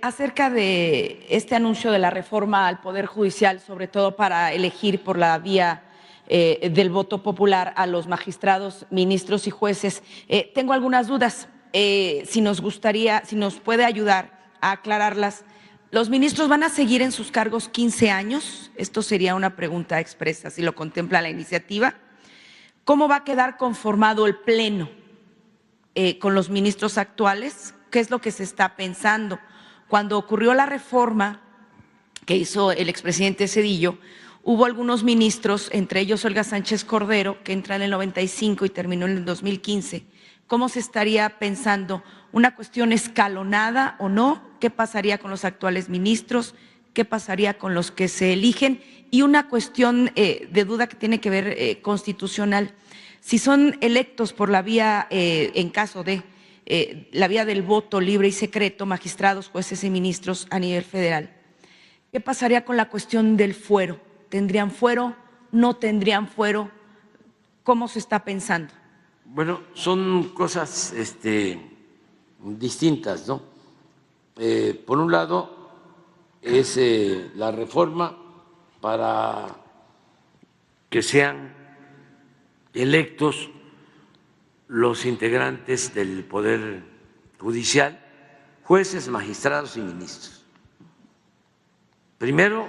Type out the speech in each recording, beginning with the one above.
Acerca de este anuncio de la reforma al Poder Judicial, sobre todo para elegir por la vía del voto popular a los magistrados, ministros y jueces, tengo algunas dudas. Si nos puede ayudar a aclararlas. ¿Los ministros van a seguir en sus cargos 15 años? Esto sería una pregunta expresa, si lo contempla la iniciativa. ¿Cómo va a quedar conformado el Pleno con los ministros actuales? ¿Qué es lo que se está pensando? Cuando ocurrió la reforma que hizo el expresidente Zedillo, hubo algunos ministros, entre ellos Olga Sánchez Cordero, que entra en el 95 y terminó en el 2015. ¿Cómo se estaría pensando? ¿Una cuestión escalonada o no? ¿Qué pasaría con los actuales ministros? ¿Qué pasaría con los que se eligen? Y una cuestión de duda que tiene que ver constitucional. Si son electos por la vía, en caso de la vía del voto libre y secreto, magistrados, jueces y ministros a nivel federal, ¿qué pasaría con la cuestión del fuero? ¿Tendrían fuero? ¿No tendrían fuero? ¿Cómo se está pensando? Bueno, son cosas distintas, ¿no? Por un lado, es la reforma para que sean electos los integrantes del Poder Judicial, jueces, magistrados y ministros. Primero,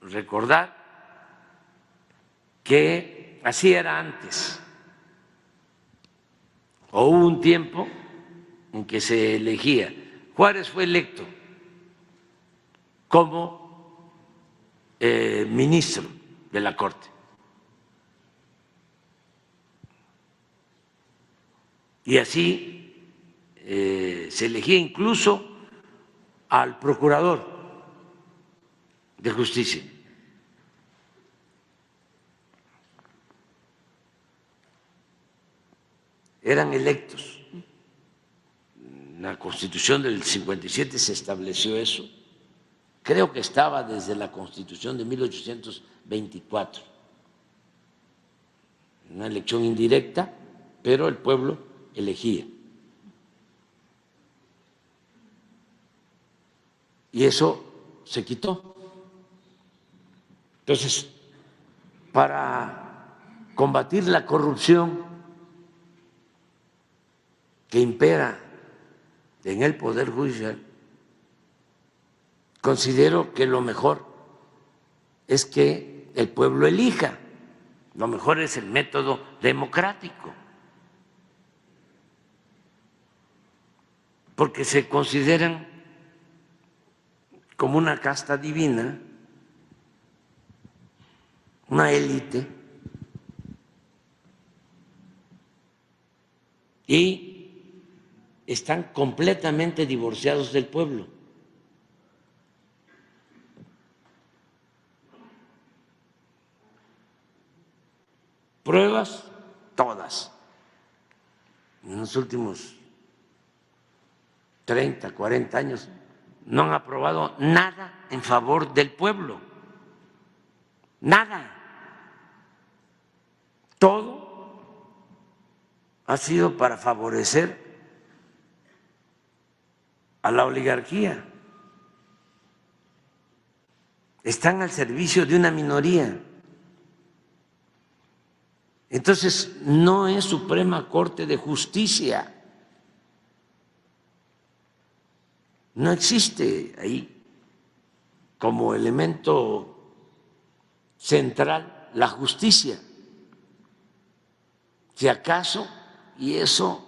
recordar que así era antes, o hubo un tiempo en que se elegía. Juárez fue electo como ministro de la Corte. Y así se elegía incluso al procurador de justicia. Eran electos. En la Constitución del 57 se estableció eso. Creo que estaba desde la Constitución de 1824. Una elección indirecta, pero el pueblo elegía. Y eso se quitó. Entonces, para combatir la corrupción que impera en el Poder Judicial, considero que lo mejor es que el pueblo elija. Lo mejor es el método democrático, porque se consideran como una casta divina, una élite, y están completamente divorciados del pueblo. Pruebas, todas. En los últimos 30, 40 años no han aprobado nada en favor del pueblo. Nada. Todo ha sido para favorecer a la oligarquía. Están al servicio de una minoría. Entonces, no es Suprema Corte de Justicia. No existe ahí como elemento central la justicia. Si acaso, y eso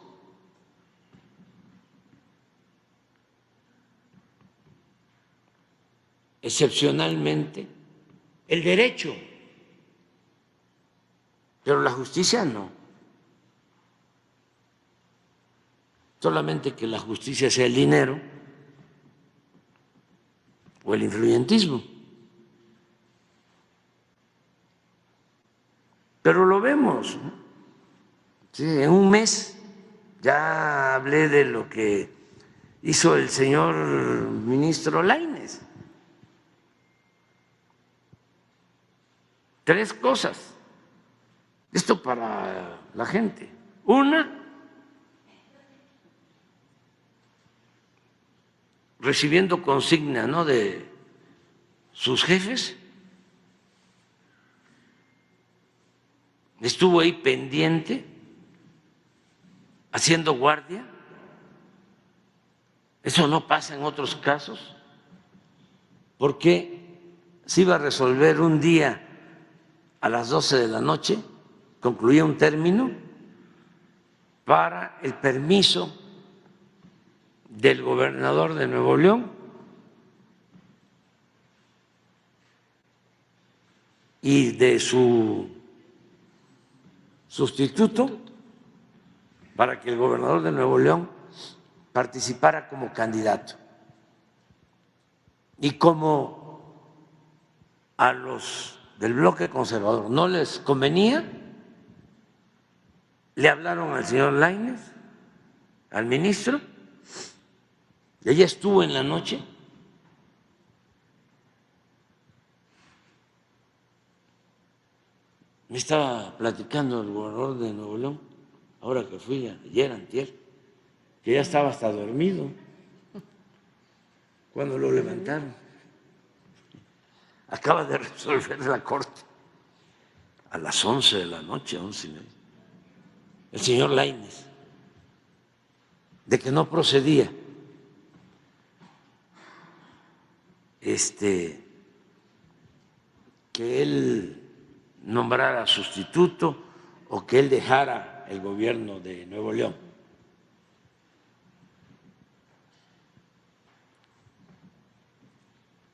excepcionalmente, el derecho, pero la justicia no. Solamente que la justicia sea el dinero o el influyentismo. Pero lo vemos, ¿no? Sí, en un mes ya hablé de lo que hizo el señor ministro Lainez. 3 cosas. Esto para la gente. Una, recibiendo consigna, ¿no?, de sus jefes, estuvo ahí pendiente, haciendo guardia. Eso no pasa en otros casos, porque se iba a resolver un día a las 12 de la noche, concluía un término para el permiso del gobernador de Nuevo León y de su sustituto, para que el gobernador de Nuevo León participara como candidato. Y como a los del bloque conservador no les convenía, le hablaron al señor Lainez, al ministro, y ella estuvo en la noche me estaba platicando el gobernador de Nuevo León, ahora que fui ayer, antier, que ya estaba hasta dormido cuando lo levantaron. Acaba de resolver la corte a las 11 de la noche, 11:30. El señor Lainez, de que no procedía que él nombrara sustituto o que él dejara el gobierno de Nuevo León.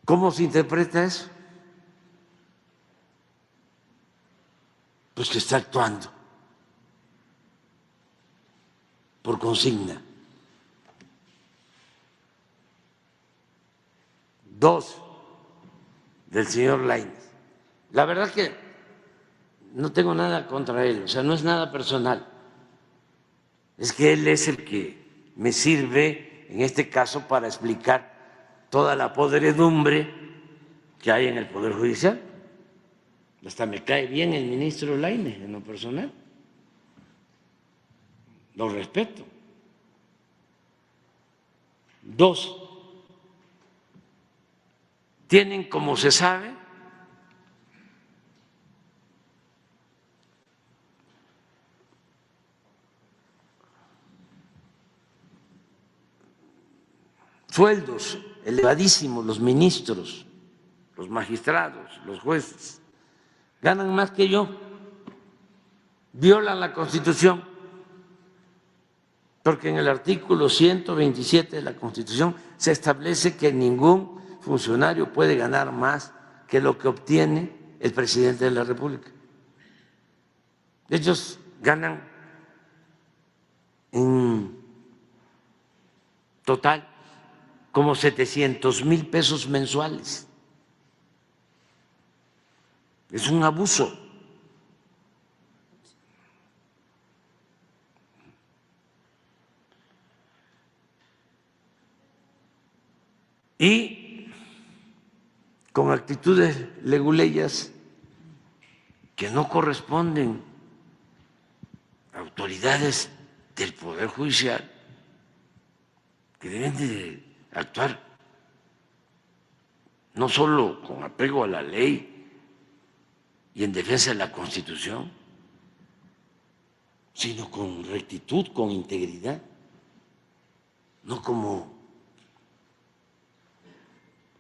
¿Cómo se interpreta eso? Pues que está actuando por consigna. 2, del señor Lainez. La verdad que no tengo nada contra él, o sea, no es nada personal. Es que él es el que me sirve en este caso para explicar toda la podredumbre que hay en el Poder Judicial. Hasta me cae bien el ministro Lainez en lo personal. Lo respeto. 2, tienen, como se sabe, sueldos elevadísimos los ministros, los magistrados, los jueces, ganan más que yo, violan la Constitución, porque en el artículo 127 de la Constitución se establece que ningún funcionario puede ganar más que lo que obtiene el presidente de la República. Ellos ganan en total como 700,000 pesos mensuales. Es un abuso. Y con actitudes leguleyas que no corresponden a autoridades del Poder Judicial, que deben de actuar no solo con apego a la ley y en defensa de la Constitución, sino con rectitud, con integridad, no como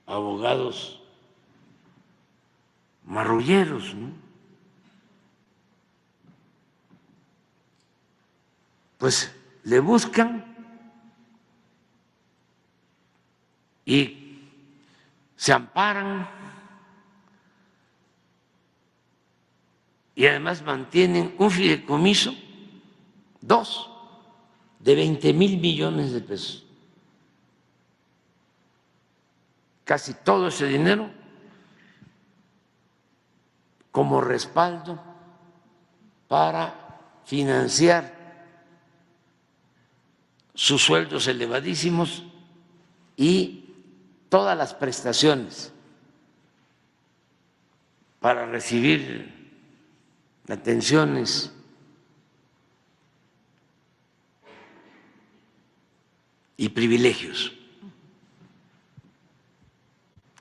abogados marrulleros, ¿no? Pues le buscan y se amparan y además mantienen un fideicomiso, 2, de 20,000 millones de pesos. Casi todo ese dinero como respaldo para financiar sus sueldos elevadísimos y todas las prestaciones para recibir atenciones y privilegios.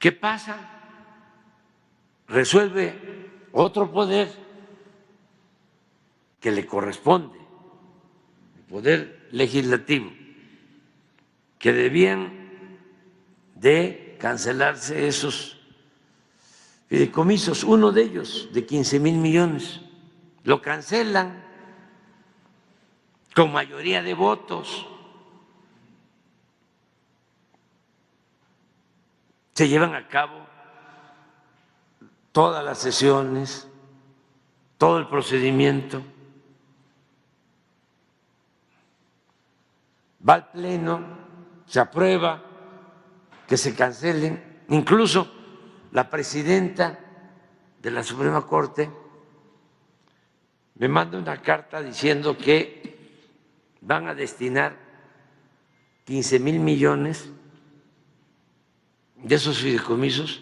¿Qué pasa? Resuelve otro poder que le corresponde, el poder legislativo, que debían de cancelarse esos fideicomisos, uno de ellos de 15,000 millones, lo cancelan con mayoría de votos. Se llevan a cabo todas las sesiones, todo el procedimiento, va al Pleno, se aprueba que se cancelen, incluso la presidenta de la Suprema Corte me manda una carta diciendo que van a destinar 15,000 millones de esos fideicomisos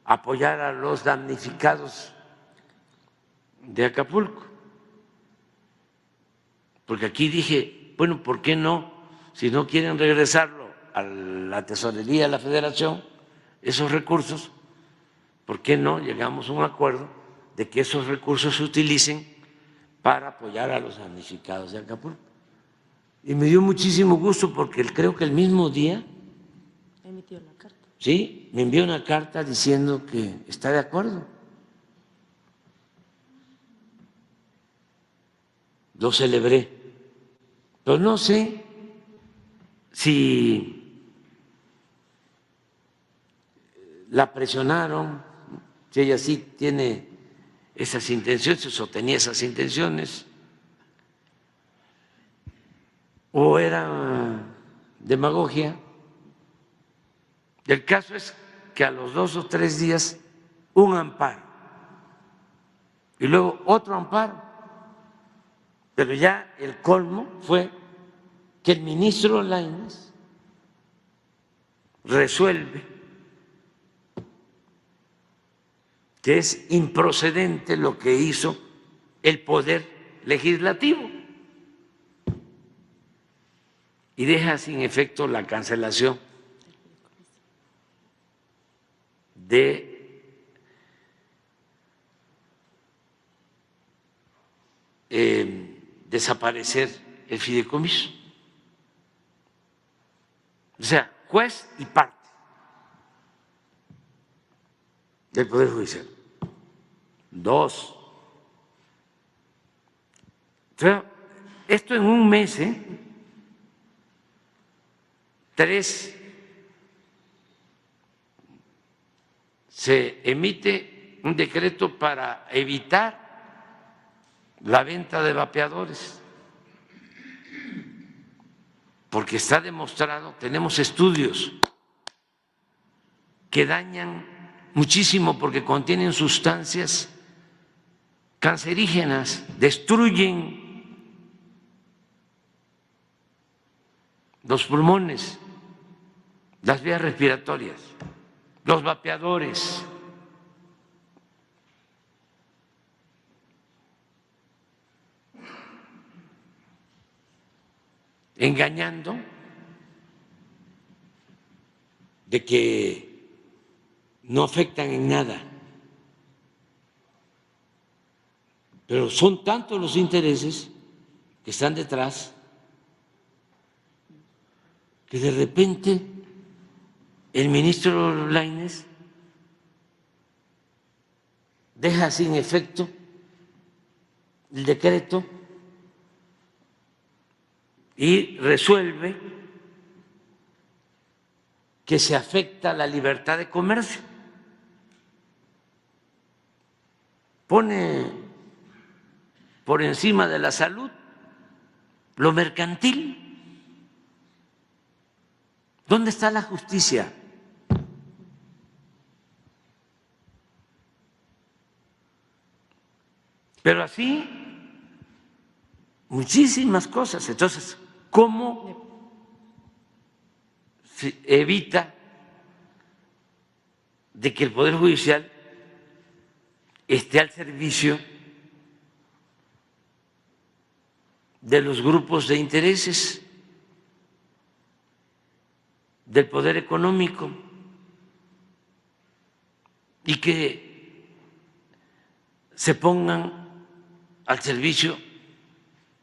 a apoyar a los damnificados de Acapulco. Porque aquí dije, bueno, ¿por qué no? Si no quieren regresarlo a la tesorería de la Federación, esos recursos, ¿por qué no llegamos a un acuerdo de que esos recursos se utilicen para apoyar a los damnificados de Acapulco? Y me dio muchísimo gusto porque creo que el mismo día emitió la carta. Sí, me envió una carta diciendo que está de acuerdo. Lo celebré, pero no sé si la presionaron, si ella sí tiene esas intenciones o tenía esas intenciones, o era demagogia. El caso es que a los 2 o 3 días un amparo y luego otro amparo, pero ya el colmo fue que el ministro Lainez resuelve que es improcedente lo que hizo el Poder Legislativo y deja sin efecto la cancelación de desaparecer el fideicomiso. O sea, juez y parte del Poder Judicial. 2. O sea, esto en un mes, 3. Se emite un decreto para evitar la venta de vapeadores, porque está demostrado, tenemos estudios que dañan muchísimo porque contienen sustancias cancerígenas, destruyen los pulmones, las vías respiratorias, los vapeadores. Engañando de que no afectan en nada. Pero son tantos los intereses que están detrás que de repente el ministro Lainez deja sin efecto el decreto y resuelve que se afecta la libertad de comercio. Pone por encima de la salud lo mercantil. ¿Dónde está la justicia? Pero así muchísimas cosas. Entonces, ¿cómo se evita de que el Poder Judicial esté al servicio de los grupos de intereses, del poder económico? y que se pongan al servicio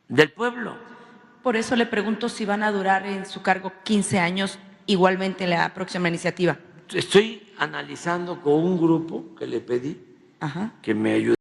del pueblo. Por eso le pregunto si van a durar en su cargo 15 años igualmente en la próxima iniciativa. Estoy analizando con un grupo que le pedí que me ayude